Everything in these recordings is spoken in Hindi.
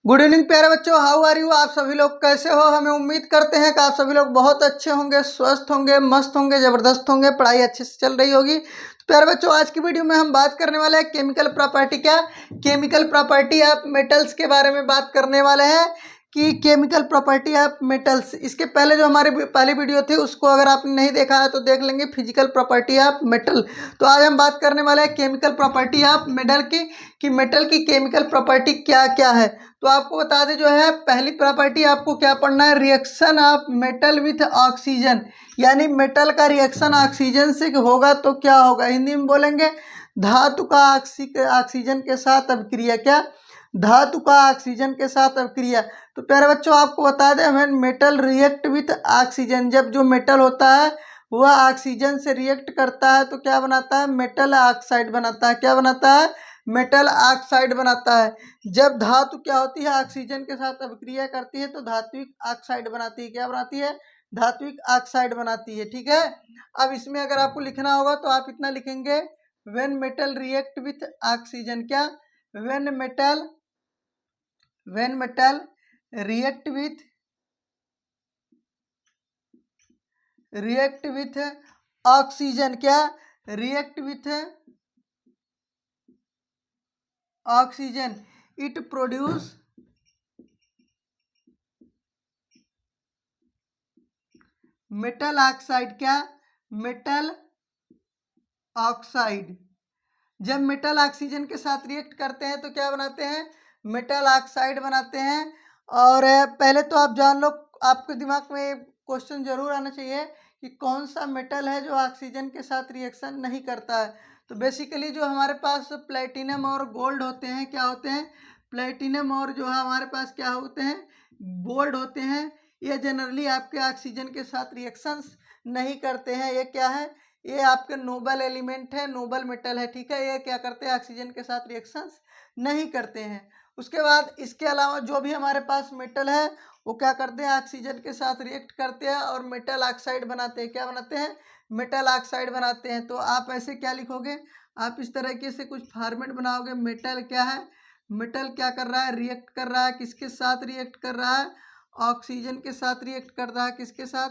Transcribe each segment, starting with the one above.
गुड इवनिंग प्यारे बच्चों, हाउ आर यू। आप सभी लोग कैसे हो। हमें उम्मीद करते हैं कि आप सभी लोग बहुत अच्छे होंगे, स्वस्थ होंगे, मस्त होंगे, ज़बरदस्त होंगे, पढ़ाई अच्छे से चल रही होगी। तो प्यारे बच्चों, आज की वीडियो में हम बात करने वाले हैं केमिकल प्रॉपर्टी। क्या केमिकल प्रॉपर्टी ऑफ मेटल्स के बारे में बात करने वाले हैं कि केमिकल प्रॉपर्टी ऑफ मेटल्स। इसके पहले जो हमारी पहली वीडियो थी उसको अगर आपने नहीं देखा है तो देख लेंगे, फिजिकल प्रॉपर्टी ऑफ मेटल। तो आज हम बात करने वाले हैं केमिकल प्रॉपर्टी ऑफ मेटल की कि मेटल की केमिकल प्रॉपर्टी क्या क्या है। तो आपको बता दें, जो है पहली प्रॉपर्टी आपको क्या पढ़ना है, reaction of metal with oxygen. यानी मेटल का रिएक्शन ऑक्सीजन से होगा तो क्या होगा, हिंदी में बोलेंगे धातु का ऑक्सीजन के साथ अभिक्रिया। क्या धातु का ऑक्सीजन के साथ अभिक्रिया। तो प्यारे बच्चों, आपको बता दें, हमें मेटल रिएक्ट विथ ऑक्सीजन, जब जो मेटल होता है वह ऑक्सीजन से रिएक्ट करता है तो क्या बनाता है, मेटल ऑक्साइड बनाता है। क्या बनाता है, मेटल ऑक्साइड बनाता है। जब धातु क्या होती है, ऑक्सीजन के साथ अभिक्रिया करती है तो धात्विक ऑक्साइड बनाती है। क्या बनाती है, धात्विक ऑक्साइड बनाती है। ठीक है। अब इसमें अगर आपको लिखना होगा तो आप इतना लिखेंगे, when metal react with oxygen. क्या when metal react with oxygen. क्या react with oxygen, it produce metal oxide. क्या मेटल ऑक्साइड। जब मेटल ऑक्सीजन के साथ रिएक्ट करते हैं तो क्या बनाते हैं, मेटल ऑक्साइड बनाते हैं। और पहले तो आप जान लो, आपके दिमाग में क्वेश्चन जरूर आना चाहिए कि कौन सा मेटल है जो ऑक्सीजन के साथ रिएक्शन नहीं करता है। तो बेसिकली जो हमारे पास प्लेटिनम और गोल्ड होते हैं, क्या होते हैं, प्लेटिनम और जो है हमारे पास क्या होते हैं, गोल्ड होते हैं। ये जनरली आपके ऑक्सीजन के साथ रिएक्शंस नहीं करते हैं। ये क्या है, ये आपके नोबल एलिमेंट है, नोबल मेटल है। ठीक है, ये क्या करते हैं, ऑक्सीजन के साथ रिएक्शंस नहीं करते हैं। उसके बाद इसके अलावा जो भी हमारे पास मेटल है वो क्या करते हैं, ऑक्सीजन के साथ रिएक्ट करते हैं और मेटल ऑक्साइड बनाते हैं। क्या बनाते हैं, मेटल ऑक्साइड बनाते हैं। तो आप ऐसे क्या लिखोगे, आप इस तरीके से कुछ फॉर्मेट बनाओगे। मेटल क्या है, मेटल क्या कर रहा है, रिएक्ट कर रहा है, किसके साथ रिएक्ट कर रहा है, ऑक्सीजन के साथ रिएक्ट कर रहा है। किसके साथ,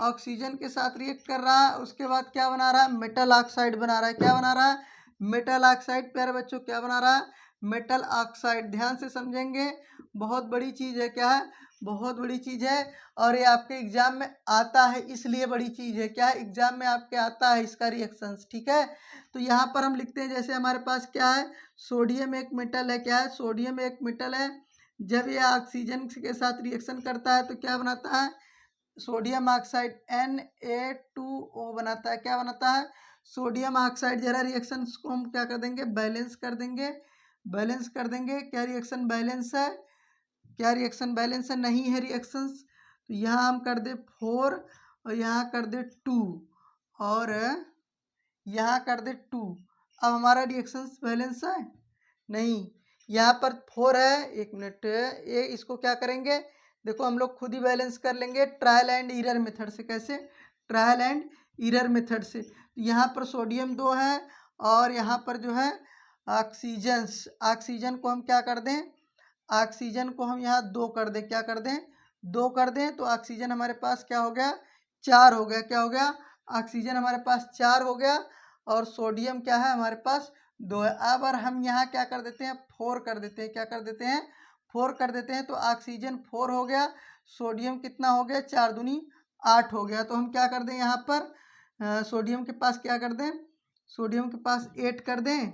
ऑक्सीजन के साथ रिएक्ट कर रहा है। उसके बाद क्या बना रहा है, मेटल ऑक्साइड बना रहा है। क्या बना रहा है, मेटल ऑक्साइड। प्यारे बच्चों, क्या बना रहा है, मेटल ऑक्साइड। ध्यान से समझेंगे, बहुत बड़ी चीज़ है। क्या है, बहुत बड़ी चीज़ है और ये आपके एग्जाम में आता है, इसलिए बड़ी चीज़ है। क्या है, एग्जाम में आपके आता है इसका रिएक्शंस। ठीक है। तो यहाँ पर हम लिखते हैं, जैसे हमारे पास क्या है, सोडियम एक मेटल है। क्या है, सोडियम एक मेटल है। जब ये ऑक्सीजन के साथ रिएक्शन करता है तो क्या बनाता है, सोडियम ऑक्साइड Na2O बनाता है। क्या बनाता है, सोडियम ऑक्साइड। जरा रिएक्शन को हम क्या कर देंगे, बैलेंस कर देंगे, बैलेंस कर देंगे। क्या रिएक्शन बैलेंस है, क्या रिएक्शन बैलेंस है, नहीं है रिएक्शंस। तो यहाँ हम कर दे 4 और यहाँ कर दे 2 और यहाँ कर दे 2। अब हमारा रिएक्शंस बैलेंस है, नहीं, यहाँ पर 4 है। एक मिनट, ये इसको क्या करेंगे, देखो हम लोग खुद ही बैलेंस कर लेंगे ट्रायल एंड एरर मेथड से। कैसे, ट्रायल एंड एरर मेथड से। यहाँ पर सोडियम 2 है और यहाँ पर जो है ऑक्सीजन, ऑक्सीजन को हम क्या कर दें, ऑक्सीजन को हम यहाँ 2 कर दें। क्या कर दें, 2 कर दें। तो ऑक्सीजन हमारे पास क्या हो गया, 4 हो गया। क्या हो गया, ऑक्सीजन हमारे पास 4 हो गया और सोडियम क्या है हमारे पास 2 है। अब और हम यहाँ क्या कर देते हैं, 4 कर देते हैं। क्या कर देते हैं, 4 कर देते हैं। तो ऑक्सीजन 4 हो गया, सोडियम कितना हो गया, 4 दूनी 8 हो गया। तो हम क्या कर दें, यहाँ पर सोडियम के पास क्या कर दें, सोडियम के पास 8 कर दें।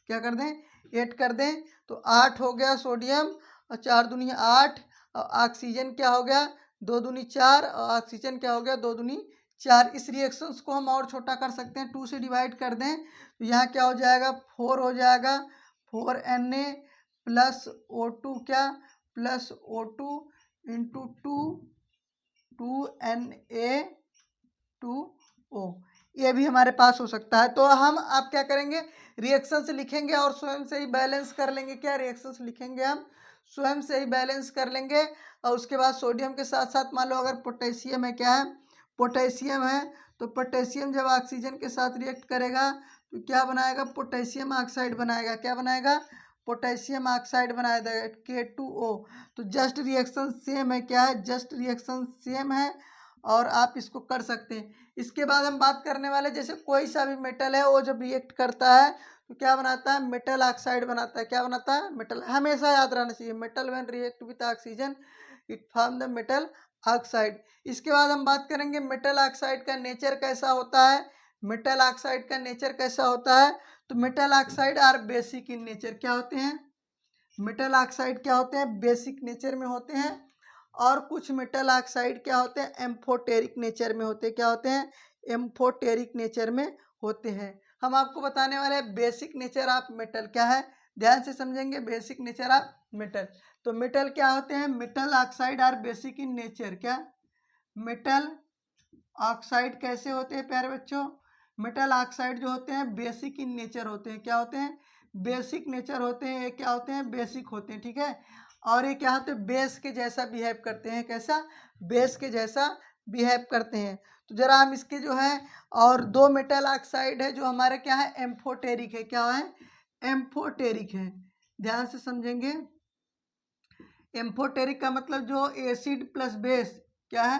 क्या कर दें, 8 कर दें। तो 8 हो गया सोडियम और 4 दूनी 8 और ऑक्सीजन क्या हो गया, 2 दूनी 4 और ऑक्सीजन क्या हो गया, 2 दूनी 4। इस रिएक्शंस को हम और छोटा कर सकते हैं, 2 से डिवाइड कर दें तो यहाँ क्या हो जाएगा, 4 हो जाएगा। 4Na प्लस O2, क्या प्लस O2 इंटू 2Na2O, ये भी हमारे पास हो सकता है। तो हम आप क्या करेंगे, रिएक्शन से लिखेंगे और स्वयं से ही बैलेंस कर लेंगे। क्या रिएक्शन से लिखेंगे, हम स्वयं से ही बैलेंस कर लेंगे। और उसके बाद सोडियम के साथ साथ मान लो अगर पोटेशियम है, क्या है, पोटेशियम है, तो पोटेशियम जब ऑक्सीजन के साथ रिएक्ट करेगा तो क्या बनाएगा, पोटेशियम ऑक्साइड बनाएगा। क्या बनाएगा, पोटेशियम ऑक्साइड बनाया जाएगा K2O। तो जस्ट रिएक्शन सेम है, क्या है, जस्ट रिएक्शन सेम है और आप इसको कर सकते हैं। इसके बाद हम बात करने वाले, जैसे कोई सा भी मेटल है वो जब रिएक्ट करता है तो क्या बनाता है, मेटल ऑक्साइड बनाता है। क्या बनाता है, मेटल। हमेशा याद रहना चाहिए, metal when react with oxygen it form the metal oxide. इसके बाद हम बात करेंगे मेटल ऑक्साइड का नेचर कैसा होता है। मेटल ऑक्साइड का नेचर कैसा होता है, तो metal oxide are basic in nature. क्या होते हैं, मेटल ऑक्साइड क्या होते हैं, बेसिक नेचर में होते हैं। और कुछ मेटल ऑक्साइड क्या होते हैं, एम्फोटेरिक नेचर में होते हैं। क्या होते हैं, एम्फोटेरिक नेचर में होते हैं। हम आपको बताने वाले हैं बेसिक नेचर ऑफ मेटल क्या है, ध्यान से समझेंगे। बेसिक नेचर ऑफ मेटल, तो मेटल क्या होते हैं, metal oxide are basic in nature. क्या, मेटल ऑक्साइड कैसे होते हैं प्यारे बच्चों, मेटल ऑक्साइड जो होते हैं बेसिक इन नेचर होते हैं। क्या होते हैं, बेसिक नेचर होते हैं। ये क्या होते हैं, बेसिक होते हैं, ठीक है। और ये क्या होते हैं, बेस के जैसा बिहेव करते हैं। कैसा, बेस के जैसा बिहेव करते हैं। तो जरा हम इसके जो है, और दो मेटल ऑक्साइड है जो हमारे क्या है, एम्फोटेरिक है। क्या है, एम्फोटेरिक है, ध्यान से समझेंगे। एम्फोटेरिक का मतलब जो एसिड प्लस बेस, क्या है,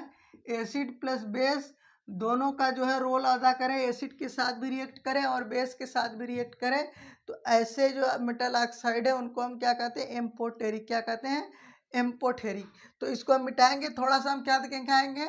एसिड प्लस बेस दोनों का जो है रोल अदा करें, एसिड के साथ भी रिएक्ट करें और बेस के साथ भी रिएक्ट करें, तो ऐसे जो मेटल ऑक्साइड है उनको हम क्या कहते हैं, एम्फोटेरिक। क्या कहते हैं, एम्फोटेरिक। तो इसको हम मिटाएंगे, थोड़ा सा हम क्या दिखाएंगे,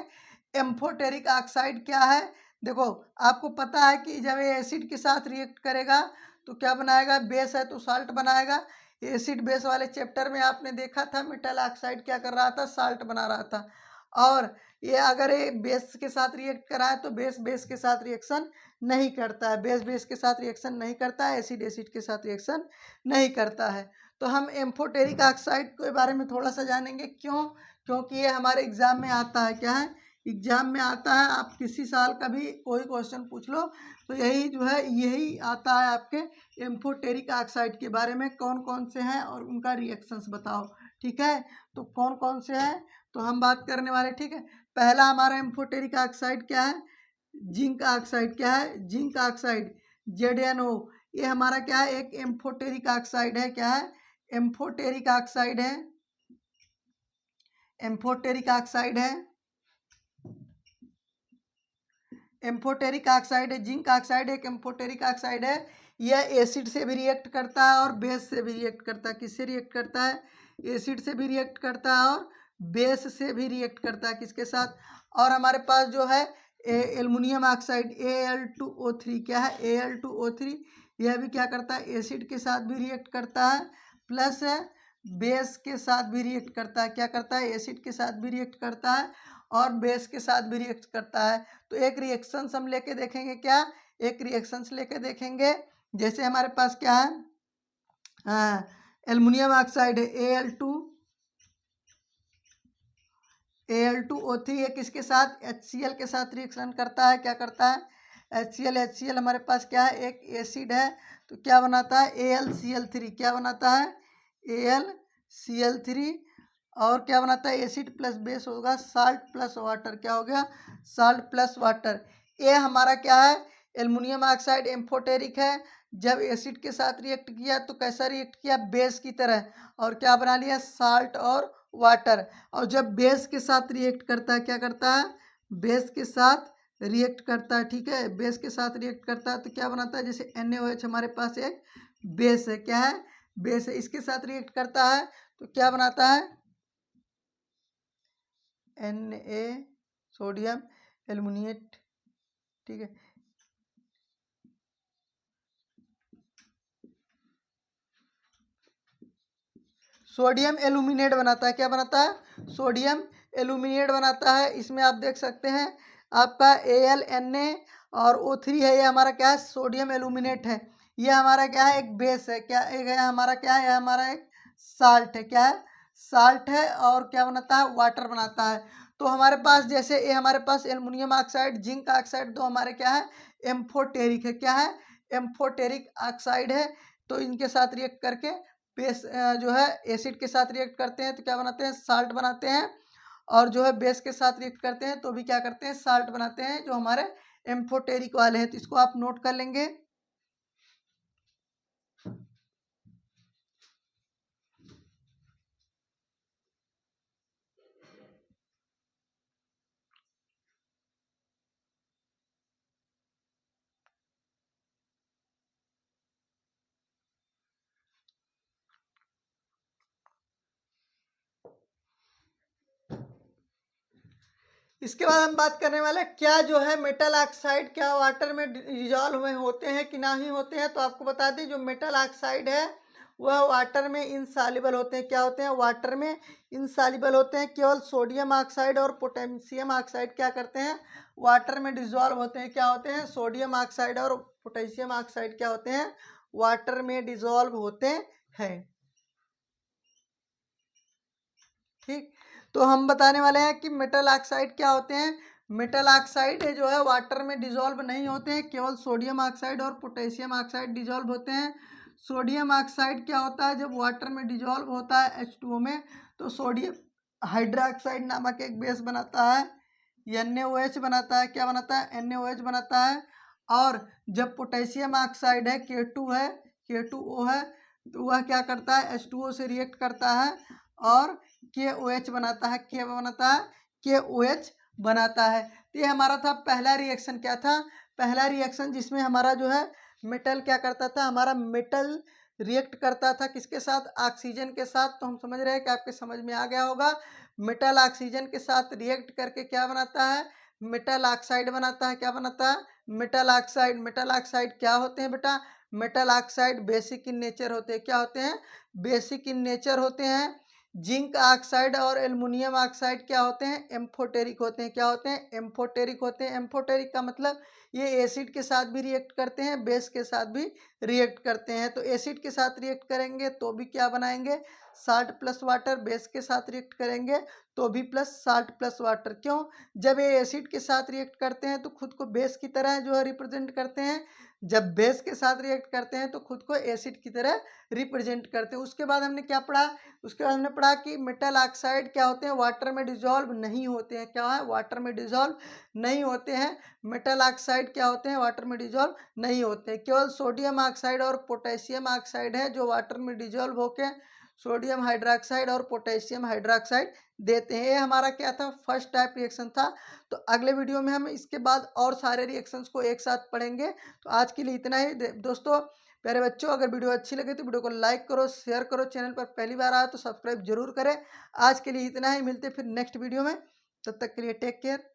एम्फोटेरिक ऑक्साइड क्या है। देखो आपको पता है कि जब ये एसिड के साथ रिएक्ट करेगा तो क्या बनाएगा, बेस है तो साल्ट बनाएगा। एसिड बेस वाले चैप्टर में आपने देखा था मेटल ऑक्साइड क्या कर रहा था, साल्ट बना रहा था। और ये अगर ये बेस के साथ रिएक्ट करा है तो बेस बेस के साथ रिएक्शन नहीं करता है, बेस बेस के साथ रिएक्शन नहीं करता है, एसिड एसिड के साथ रिएक्शन नहीं करता है। तो हम एम्फोटेरिक ऑक्साइड के बारे में थोड़ा सा जानेंगे। क्यों, क्योंकि ये हमारे एग्जाम में आता है। क्या है, एग्जाम में आता है। आप किसी साल का भी कोई क्वेश्चन पूछ लो तो यही जो है, यही आता है आपके एम्फोटेरिक ऑक्साइड के बारे में, कौन कौन से हैं और उनका रिएक्शंस बताओ। ठीक है, तो कौन कौन से हैं तो हम बात करने वाले। ठीक है, पहला हमारा एम्फोटेरिक ऑक्साइड क्या है, जिंक ऑक्साइड। क्या है, जिंक ऑक्साइड, ZnO। ये हमारा क्या है, एक एम्फोटेरिक ऑक्साइड है। क्या है, एम्फोटेरिक ऑक्साइड है, एम्फोटेरिक ऑक्साइड है, एम्फोटेरिक ऑक्साइड है। जिंक ऑक्साइड एक एम्फोटेरिक ऑक्साइड है। यह एसिड से भी रिएक्ट करता है और बेस से भी रिएक्ट करता है। किससे रिएक्ट करता है, एसिड से भी रिएक्ट करता है और बेस से भी रिएक्ट करता है। किसके साथ, और हमारे पास जो है एल्युमिनियम ऑक्साइड Al2O3। क्या है, Al2O3, यह भी क्या करता है, एसिड के साथ भी रिएक्ट करता है प्लस बेस के साथ भी रिएक्ट करता है। क्या करता है, एसिड के साथ भी रिएक्ट करता है और बेस के साथ भी रिएक्ट करता है। तो एक रिएक्शंस हम लेके देखेंगे। क्या, एक रिएक्शंस लेके देखेंगे। जैसे हमारे पास क्या है, एल्युमिनियम ऑक्साइड है Al2O3, ये किसके साथ, HCl के साथ रिएक्शन करता है। क्या करता है, HCl हमारे पास क्या है, एक एसिड है तो क्या बनाता है, AlCl3। क्या बनाता है, AlCl3। और क्या बनाता है, एसिड प्लस बेस होगा साल्ट प्लस वाटर। क्या हो गया, साल्ट प्लस वाटर। ये हमारा क्या है, एल्युमिनियम ऑक्साइड एम्फोटेरिक है। जब एसिड के साथ रिएक्ट किया तो कैसा रिएक्ट किया, बेस की तरह, और क्या बना लिया, साल्ट और वाटर। और जब बेस के साथ रिएक्ट करता है, क्या करता है, बेस के साथ रिएक्ट करता है। ठीक है, बेस के साथ रिएक्ट करता है तो क्या बनाता है, जैसे NaOH हमारे पास एक बेस है। क्या है, बेस है, इसके साथ रिएक्ट करता है तो क्या बनाता है, Na सोडियम एल्युमिनेट। ठीक है, सोडियम एल्यूमिनेट बनाता है। क्या बनाता है, सोडियम एल्यूमिनेट बनाता है। इसमें आप देख सकते हैं आपका AlNa और O3 है, ये हमारा क्या है, सोडियम एल्यूमिनेट है। ये हमारा क्या है, एक बेस है। क्या एक है हमारा, क्या है हमारा, एक साल्ट है। क्या है, साल्ट है। और क्या बनाता है, वाटर बनाता है। तो हमारे पास जैसे ये हमारे पास एल्युमिनियम ऑक्साइड, जिंक ऑक्साइड, दो हमारे क्या है, एम्फोटेरिक है। क्या है, एम्फोटेरिक ऑक्साइड है। तो इनके साथ रिएक्ट करके बेस जो है एसिड के साथ रिएक्ट करते हैं तो क्या बनाते हैं, साल्ट बनाते हैं। और जो है बेस के साथ रिएक्ट करते हैं तो भी क्या करते हैं, साल्ट बनाते हैं, जो हमारे एम्फोटेरिक वाले हैं। तो इसको आप नोट कर लेंगे। इसके बाद हम बात करने वाले हैं क्या जो है मेटल ऑक्साइड क्या वाटर में डिजॉल्व में होते हैं कि ना ही होते हैं। तो आपको बता दें जो मेटल ऑक्साइड है वह वाटर में इनसॉल्युबल होते हैं। क्या होते हैं? वाटर में इनसॉल्युबल होते हैं। केवल सोडियम ऑक्साइड और पोटेशियम ऑक्साइड क्या करते हैं? वाटर में डिजॉल्व होते हैं। क्या होते हैं? सोडियम ऑक्साइड और पोटेशियम ऑक्साइड क्या होते हैं? वाटर में डिजॉल्व होते हैं। ठीक, तो हम बताने वाले हैं कि मेटल ऑक्साइड क्या होते हैं। मेटल ऑक्साइड जो है वाटर में डिजॉल्व नहीं होते हैं, केवल सोडियम ऑक्साइड और पोटेशियम ऑक्साइड डिजॉल्व होते हैं। सोडियम ऑक्साइड क्या होता है? जब वाटर में डिजॉल्व होता है H2O में तो सोडियम हाइड्रोक्साइड नामक एक बेस बनाता है, NaOH बनाता है। क्या बनाता है? NaOH बनाता है। और जब पोटेशियम ऑक्साइड है K2 है, K2O है, तो वह क्या करता है? H2O से रिएक्ट करता है और KOH बनाता है। क्या बनाता है? KOH बनाता है। तो ये हमारा था पहला रिएक्शन। क्या था? पहला रिएक्शन जिसमें हमारा जो है मेटल क्या करता था? हमारा मेटल रिएक्ट करता था किसके साथ? ऑक्सीजन के साथ। तो हम समझ रहे हैं कि आपके समझ में आ गया होगा। मेटल ऑक्सीजन के साथ रिएक्ट करके क्या बनाता है? मेटल ऑक्साइड बनाता है। क्या बनाता है? Metal oxide. मेटल ऑक्साइड क्या होते हैं बेटा? Metal oxide basic in nature होते हैं। क्या होते हैं? बेसिक इन नेचर होते हैं। जिंक ऑक्साइड और एल्युमिनियम ऑक्साइड क्या होते हैं? एम्फोटेरिक होते हैं। क्या होते हैं? एम्फोटेरिक होते हैं। एम्फोटेरिक का मतलब ये एसिड के साथ भी रिएक्ट करते हैं, बेस के साथ भी रिएक्ट करते हैं। तो एसिड के साथ रिएक्ट करेंगे तो भी क्या बनाएंगे? Salt plus water. बेस के साथ रिएक्ट करेंगे तो भी प्लस साल्ट प्लस वाटर। क्यों? जब ये एसिड के साथ रिएक्ट करते हैं तो खुद को बेस की तरह जो है रिप्रेजेंट करते हैं, जब बेस के साथ रिएक्ट करते हैं तो खुद को एसिड की तरह रिप्रेजेंट करते हैं। उसके बाद हमने क्या पढ़ा? उसके बाद हमने पढ़ा कि मेटल ऑक्साइड क्या होते हैं? वाटर में डिजॉल्व नहीं होते हैं। क्या है? वाटर में डिजॉल्व नहीं होते हैं। मेटल ऑक्साइड क्या होते हैं? वाटर में डिजॉल्व नहीं होते। केवल सोडियम ऑक्साइड और पोटेशियम ऑक्साइड है जो वाटर में डिजॉल्व होके सोडियम हाइड्रोक्साइड और पोटेशियम हाइड्रोक्साइड देते हैं। ये हमारा क्या था? फर्स्ट टाइप रिएक्शन था। तो अगले वीडियो में हम इसके बाद और सारे रिएक्शंस को एक साथ पढ़ेंगे। तो आज के लिए इतना ही दोस्तों। प्यारे बच्चों, अगर वीडियो अच्छी लगे तो वीडियो को लाइक करो, शेयर करो। चैनल पर पहली बार आए तो सब्सक्राइब जरूर करें। आज के लिए इतना ही, मिलते फिर नेक्स्ट वीडियो में। तब तक के लिए टेक केयर।